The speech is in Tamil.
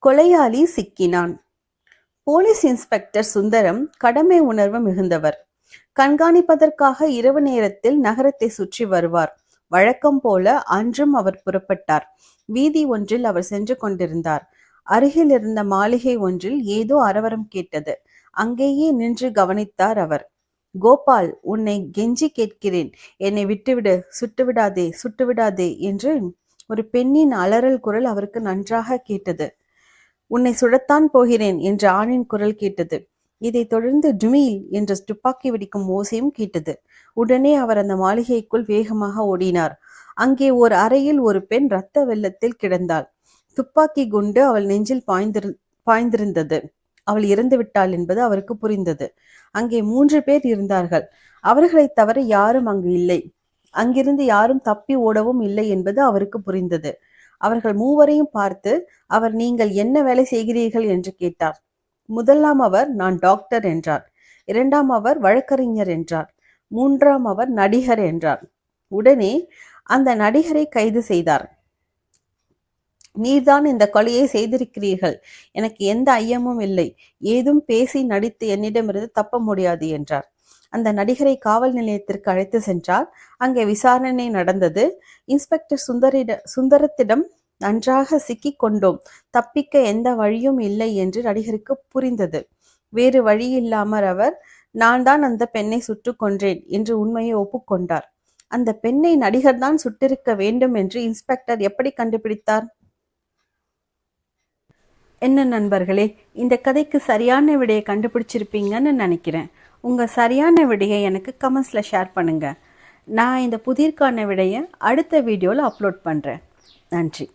கொலையாளி சிக்கினான். போலீஸ் இன்ஸ்பெக்டர் சுந்தரம் கடமை உணர்வு மிகுந்தவர். கண்காணிப்பதற்காக இரவு நேரத்தில் நகரத்தை சுற்றி வருவார். வழக்கம் போல அன்றும் அவர் புறப்பட்டார். வீதி ஒன்றில் அவர் சென்று கொண்டிருந்தார். அருகில் இருந்த மாளிகை ஒன்றில் ஏதோ அரவரம் கேட்டது. அங்கேயே நின்று கவனித்தார் அவர். கோபால், உன்னை கெஞ்சி கேட்கிறேன், என்னை விட்டுவிடு, சுட்டுவிடாதே, சுட்டுவிடாதே என்று ஒரு பெண்ணின் அலறல் குரல் அவருக்கு நன்றாக கேட்டது. உன்னை சுடத்தான் போகிறேன் என்ற ஆணின் குரல் கேட்டது. இதைத் தொடர்ந்து டுமீல் என்ற துப்பாக்கி வெடிக்கும் ஓசையும் கேட்டது. உடனே அவர் அந்த மாளிகைக்குள் வேகமாக ஓடினார். அங்கே ஒரு அறையில் ஒரு பெண் இரத்த வெள்ளத்தில் கிடந்தாள். துப்பாக்கி குண்டு அவள் நெஞ்சில் பாய்ந்திருந்தது. அவள் இறந்து விட்டாள் என்பது அவருக்கு புரிந்தது. அங்கே 3 பேர் இருந்தார்கள். அவர்களைத் தவிர யாரும் அங்கு இல்லை. அங்கிருந்து யாரும் தப்பி ஓடவும் இல்லை என்பது அவருக்கு புரிந்தது. அவர்கள் மூவரையும் பார்த்து அவர், நீங்கள் என்ன வேலை செய்கிறீர்கள் என்று கேட்டார். முதலாம் அவர், நான் டாக்டர் என்றார். 2ஆம் அவர், வழக்கறிஞர் என்றார். 3ஆம் அவர், நடிகர் என்றார். உடனே அந்த நடிகரை கைது செய்தார். நீர்தான் இந்த கொலையை செய்திருக்கிறீர்கள், எனக்கு எந்த ஐயமும் இல்லை, ஏதும் பேசி நடித்து என்னிடமிருந்து தப்ப முடியாது என்றார். அந்த நடிகரை காவல் நிலையத்திற்கு அழைத்து சென்றார். அங்கே விசாரணை நடந்தது. இன்ஸ்பெக்டர் சுந்தரத்திடம் நன்றாக சிக்கி கொண்டோம், தப்பிக்க எந்த வழியும் இல்லை என்று நடிகருக்கு புரிந்தது. வேறு வழி இல்லாமல் அவர், நான் தான் அந்த பெண்ணை சுட்டு கொன்றேன் என்று உண்மையை ஒப்புக்கொண்டார். அந்த பெண்ணை நடிகர் தான் சுட்டிருக்க வேண்டும் என்று இன்ஸ்பெக்டர் எப்படி கண்டுபிடித்தார்? என்ன நண்பர்களே, இந்த கதைக்கு சரியான விடையை கண்டுபிடிச்சிருப்பீங்கன்னு நினைக்கிறேன். உங்கள் சரியான விடையை எனக்கு கமெண்ட்ஸில் ஷேர் பண்ணுங்கள். நான் இந்த புதிர்கான விடையை அடுத்த வீடியோவில் அப்லோட் பண்ணுறேன். நன்றி.